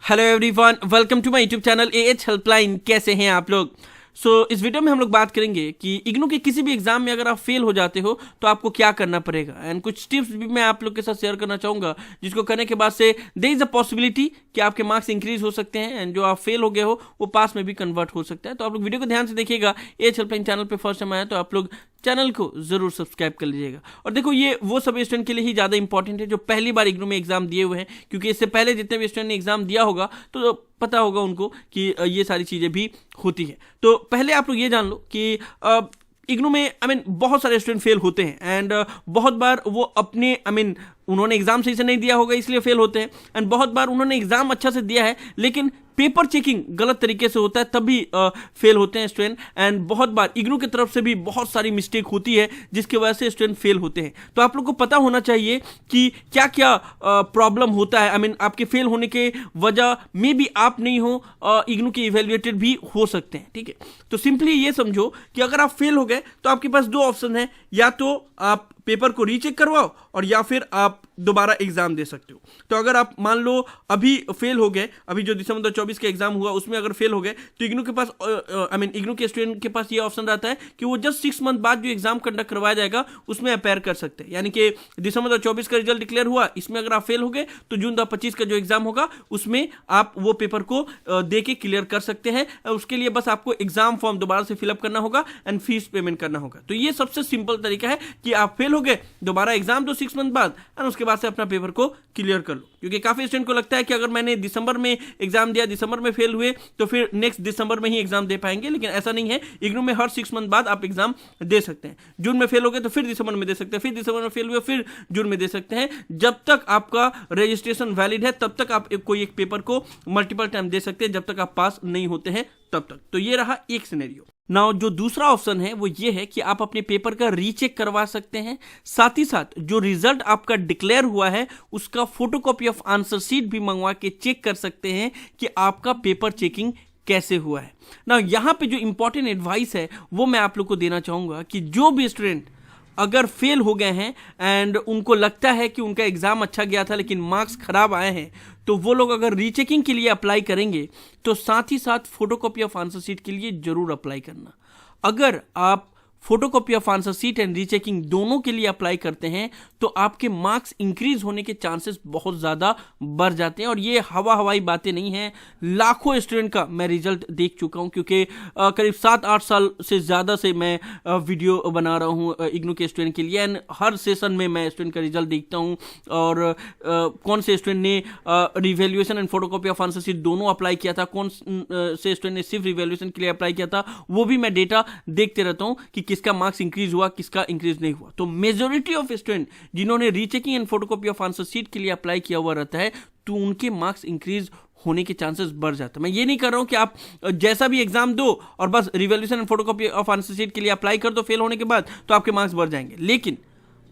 Hello everyone, welcome to my YouTube channel AH helpline. कैसे हैं आप लोग? इस वीडियो में हम लोग बात करेंगे कि इग्नू के किसी भी एग्जाम में अगर आप फेल हो जाते हो तो आपको क्या करना पड़ेगा, एंड कुछ टिप्स भी मैं आप लोग के साथ शेयर करना चाहूँगा, जिसको करने के बाद से देयर इज अ पॉसिबिलिटी कि आपके मार्क्स इंक्रीज हो सकते हैं एंड जो आप फेल हो गए हो वो पास में भी कन्वर्ट हो सकता है। तो आप लोग वीडियो को ध्यान से देखिएगा। एएच हेल्पलाइन चैनल पर फर्स्ट टाइम आया तो आप लोग चैनल को जरूर सब्सक्राइब कर लीजिएगा। और देखो, ये वो सब स्टूडेंट के लिए ही ज़्यादा इंपॉर्टेंट है जो पहली बार इग्नू में एग्जाम दिए हुए हैं, क्योंकि इससे पहले जितने भी स्टूडेंट ने एग्जाम दिया होगा तो पता होगा उनको कि ये सारी चीज़ें भी होती है। तो पहले आप लोग ये जान लो कि इग्नू में बहुत सारे स्टूडेंट फेल होते हैं एंड बहुत बार वो अपने उन्होंने एग्जाम सही से नहीं दिया होगा इसलिए फेल होते हैं, एंड बहुत बार उन्होंने एग्जाम अच्छा से दिया है लेकिन पेपर चेकिंग गलत तरीके से होता है तभी फेल होते हैं स्टूडेंट। एंड बहुत बार इग्नू की तरफ से भी बहुत सारी मिस्टेक होती है जिसकी वजह से स्टूडेंट फेल होते हैं। तो आप लोग को पता होना चाहिए कि क्या क्या प्रॉब्लम होता है। आपके फेल होने के वजह में भी आप नहीं हो, इग्नू के इवेल्युएटेड भी हो सकते हैं। ठीक है, तो सिंपली ये समझो कि अगर आप फेल हो गए तो आपके पास दो ऑप्शन है, या तो आप पेपर को रीचेक करवाओ और या फिर आप दोबारा एग्जाम दे सकते हो। तो अगर आप मान लो अभी फेल हो गए, अभी जो दिसंबर 2024 का एग्जाम हुआ उसमें अगर फेल हो गए तो इग्नू के पास इग्नू के स्टूडेंट के पास ये ऑप्शन रहता है कि वो जस्ट 6 मंथ बाद जो एग्जाम कंडक्ट करवाया जाएगा उसमें अपेयर कर सकते हैं। यानी कि दिसंबर 2024 का रिजल्ट डिक्लेयर हुआ, इसमें अगर आप फेल हो गए तो जून 2025 का जो एग्जाम होगा उसमें आप वो पेपर को दे के क्लियर कर सकते हैं। उसके लिए बस आपको एग्जाम फॉर्म दोबारा से फिलअप करना होगा एंड फीस पेमेंट करना होगा। तो ये सबसे सिंपल तरीका है कि आप फेल हो गए, दोबारा एग्जाम दो 6 मंथ बाद एंड उसके बाद से अपना पेपर को क्लियर कर लो। क्योंकि काफी स्टूडेंट को लगता है कि अगर मैंने दिसंबर में एग्जाम दिया, दिसंबर में फेल हुए तो फिर नेक्स्ट दिसंबर में ही एग्जाम दे पाएंगे, लेकिन ऐसा नहीं है। इग्नू में हर 6 मंथ बाद आप एग्जाम दे सकते हैं। जून में फेल हो गए तो फिर दिसंबर में दे सकते हैं, फिर दिसंबर में फेल हुए फिर जून में दे सकते हैं। जब तक आपका रजिस्ट्रेशन वैलिड है तब तक आप कोई एक पेपर को मल्टीपल टाइम दे सकते हैं, जब तक आप पास नहीं होते हैं तब तक। तो ये रहा एक सिनेरियो। नाउ जो दूसरा ऑप्शन है वो ये है कि आप अपने पेपर का रीचेक करवा सकते हैं, साथ ही साथ जो रिजल्ट आपका डिक्लेयर हुआ है उसका फोटोकॉपी ऑफ आंसर शीट भी मंगवा के चेक कर सकते हैं कि आपका पेपर चेकिंग कैसे हुआ है। नाउ यहाँ पे जो इंपॉर्टेंट एडवाइस है वो मैं आप लोग को देना चाहूँगा कि जो भी स्टूडेंट अगर फेल हो गए हैं एंड उनको लगता है कि उनका एग्ज़ाम अच्छा गया था लेकिन मार्क्स खराब आए हैं, तो वो लोग अगर रीचेकिंग के लिए अप्लाई करेंगे तो साथ ही साथ फोटोकॉपी ऑफ आंसर शीट के लिए जरूर अप्लाई करना। अगर आप photocopy of answer sheet and rechecking दोनों के लिए अप्लाई करते हैं तो आपके मार्क्स इंक्रीज होने के चांसेस बहुत ज़्यादा बढ़ जाते हैं। और ये हवाई बातें नहीं हैं, लाखों स्टूडेंट का मैं रिजल्ट देख चुका हूं, क्योंकि करीब 7-8 साल से ज़्यादा से मैं वीडियो बना रहा हूं इग्नू के स्टूडेंट के लिए, एंड हर सेशन में मैं स्टूडेंट का रिजल्ट देखता हूं और कौन से स्टूडेंट ने revaluation and photocopy of answer sheet दोनों अप्लाई किया था, कौन से स्टूडेंट ने सिर्फ रिवैल्यूएशन के लिए अप्लाई किया था, वो भी मैं डेटा देखते रहता हूँ कि किसका मार्क्स इंक्रीज हुआ किसका इंक्रीज नहीं हुआ। तो मेजॉरिटी ऑफ स्टूडेंट जिन्होंने rechecking and photocopy of answer sheet के लिए अप्लाई किया हुआ रहता है तो उनके मार्क्स इंक्रीज होने के चांसेस बढ़ जाते हैं। मैं ये नहीं कर रहा हूं कि आप जैसा भी एग्जाम दो और बस revaluation and photocopy of answer sheet के लिए अप्लाई कर दो फेल होने के बाद तो आपके मार्क्स बढ़ जाएंगे, लेकिन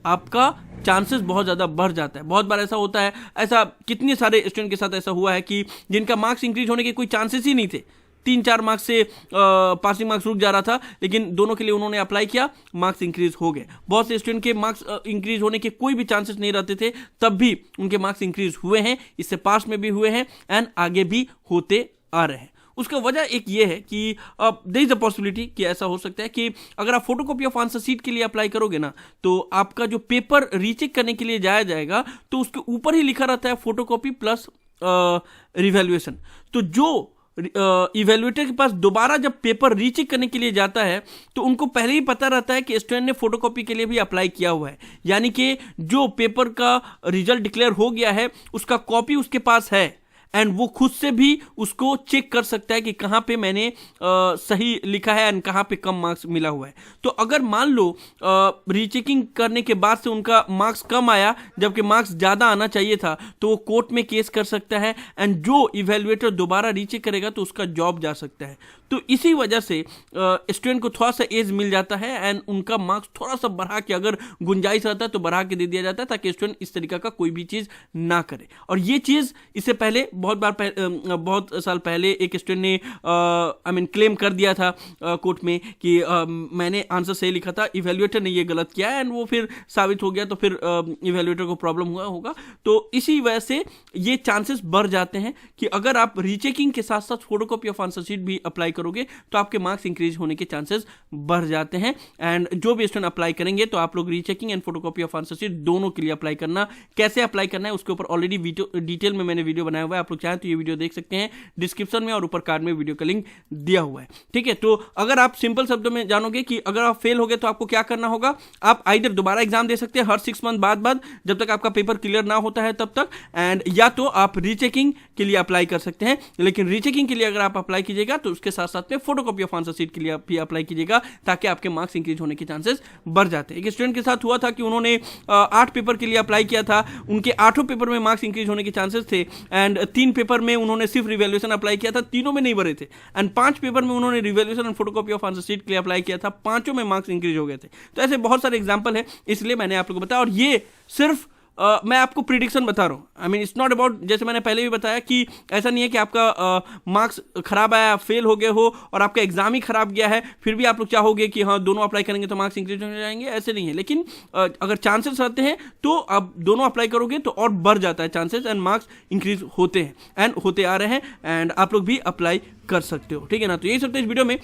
आपका चांसेस बहुत ज़्यादा बढ़ जाता है। बहुत बार ऐसा होता है, ऐसा कितने सारे स्टूडेंट के साथ ऐसा हुआ है कि जिनका मार्क्स इंक्रीज होने के कोई चांसेस ही नहीं थे, 3-4 मार्क्स से पासिंग मार्क्स रुक जा रहा था, लेकिन दोनों के लिए उन्होंने अप्लाई किया, मार्क्स इंक्रीज हो गए। बहुत से स्टूडेंट के मार्क्स इंक्रीज होने के कोई भी चांसेस नहीं रहते थे, तब भी उनके मार्क्स इंक्रीज हुए हैं, इससे पास में भी हुए हैं एंड आगे भी होते आ रहे हैं। उसका वजह एक ये है कि देयर इज अ पॉसिबिलिटी कि ऐसा हो सकता है कि अगर आप फोटोकॉपी ऑफ आंसर शीट के लिए अप्लाई करोगे ना तो आपका जो पेपर रीचेक करने के लिए जाया जाएगा तो उसके ऊपर ही लिखा रहता है फोटोकॉपी प्लस रिवैल्यूएशन। तो जो इवेल्युएटर के पास दोबारा जब पेपर रीचेक करने के लिए जाता है तो उनको पहले ही पता रहता है कि स्टूडेंट ने फोटोकॉपी के लिए भी अप्लाई किया हुआ है, यानी कि जो पेपर का रिजल्ट डिक्लेयर हो गया है उसका कॉपी उसके पास है एंड वो खुद से भी उसको चेक कर सकता है कि कहाँ पे मैंने सही लिखा है एंड कहाँ पे कम मार्क्स मिला हुआ है। तो अगर मान लो रीचेकिंग करने के बाद से उनका मार्क्स कम आया जबकि मार्क्स ज़्यादा आना चाहिए था तो वो कोर्ट में केस कर सकता है एंड जो इवेल्युएटर दोबारा रीचेक करेगा तो उसका जॉब जा सकता है। तो इसी वजह से स्टूडेंट को थोड़ा सा एज मिल जाता है एंड उनका मार्क्स थोड़ा सा बढ़ा के, अगर गुंजाइश रहता है तो बढ़ा के दे दिया जाता है ताकि स्टूडेंट इस तरीका का कोई भी चीज़ ना करे। और ये चीज़ इससे पहले बहुत साल पहले एक स्टूडेंट ने क्लेम कर दिया था कोर्ट में कि मैंने आंसर सही लिखा था, इवेल्युएटर ने ये गलत किया, एंड वो फिर साबित हो गया, तो फिर इवेल्युएटर को प्रॉब्लम हुआ होगा। तो इसी वजह से ये चांसेस बढ़ जाते हैं कि अगर आप रीचेकिंग के साथ साथ फोटोकॉपी ऑफ आंसर शीट भी अप्लाई करोगे तो आपके मार्क्स इंक्रीज होने के चांसेस बढ़ जाते हैं। एंड जो भी स्टूडेंट अप्लाई करेंगे तो आप लोग rechecking and photocopy of answer sheet दोनों के लिए अप्लाई करना। कैसे अप्लाई करना है उसके ऊपर ऑलरेडी डिटेल में मैंने वीडियो बनाया हुआ है, आप लोग चाहें तो ये वीडियो देख सकते हैं डिस्क्रिप्शन में, और ऊपर कार्ड में वीडियो का लिंक दिया हुआ है। ठीक है, तो अगर आप सिंपल शब्दों में जानोगे कि अगर आप फेल हो गए तो आपको क्या करना होगा, आप आइदर दोबारा एग्जाम दे सकते हैं हर 6 मंथ बाद जब तक आपका पेपर क्लियर ना होता है तब तक, एंड या तो आप रीचेकिंग के लिए अप्लाई कर सकते हैं। लेकिन रीचेकिंग के लिए अगर आप अप्लाई कीजिएगा तो उसके साथ साथ में फोटोकॉपी ऑफ आंसर शीट के लिए भी अप्लाई कीजिएगा, ताकि आपके मार्क्स इंक्रीज होने के चांसेस बढ़ जाते हैं। एक स्टूडेंट के साथ हुआ था कि उन्होंने 8 पेपर के लिए अप्लाई किया था, उनके 8 पेपर में मार्क्स इंक्रीज होने के चांसेस थे, एंड 3 पेपर में उन्होंने सिर्फ रिवैल्यूएशन अप्लाई किया था, तीनों में नहीं भरे थे, एंड 5 पेपर में उन्होंने revaluation and photocopy of answer sheet के लिए अप्लाई किया था, 5 में मार्क्स इंक्रीज हो गए थे। तो ऐसे बहुत सारे एग्जांपल है, इसलिए मैंने आप लोगों को बताया। और ये सिर्फ मैं आपको प्रिडिक्शन बता रहा हूँ, इट्स नॉट अबाउट, जैसे मैंने पहले भी बताया कि ऐसा नहीं है कि आपका मार्क्स खराब आया, फेल हो गए हो और आपका एग्जाम ही खराब गया है फिर भी आप लोग चाहोगे कि हाँ दोनों अप्लाई करेंगे तो मार्क्स इंक्रीज हो जाएंगे, ऐसे नहीं है। लेकिन अगर चांसेस रहते हैं तो आप दोनों अप्लाई करोगे तो और बढ़ जाता है चांसेस, एंड मार्क्स इंक्रीज होते हैं एंड होते आ रहे हैं, एंड आप लोग भी अप्लाई कर सकते हो। ठीक है ना, तो यही सब इस वीडियो में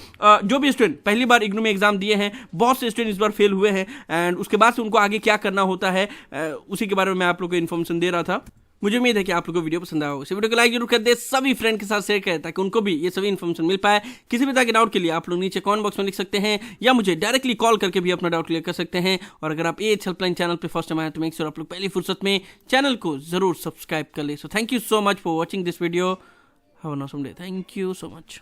जो भी स्टूडेंट पहली बार इग्नू में एग्जाम दिए हैं, बहुत से स्टूडेंट इस बार फेल हुए हैं, एंड उसके बाद से उनको आगे क्या करना होता है उसी के बारे में मैं आप लोग को इन्फॉर्मेशन दे रहा था। मुझे उम्मीद है कि आप लोगों को वीडियो पसंद आया होगा। इस वीडियो को लाइक जरूर कर दे, सभी फ्रेंड के साथ शेयर करें ताकि उनको भी ये सभी इन्फॉर्मेशन मिल पाए। किसी भी तरह के डाउट के लिए आप लोग नीचे कमेंट बॉक्स में लिख सकते हैं या मुझे डायरेक्टली कॉल करके भी अपना डाउट क्लियर कर सकते हैं। और अगर आप एएच हेल्पलाइन चैनल पे फर्स्ट टाइम आए तो मेक श्योर आप लोग पहली फुर्सत में चैनल को जरूर सब्सक्राइब कर ले। So thank you so much for watching this video. Have a awesome day. Thank you so much.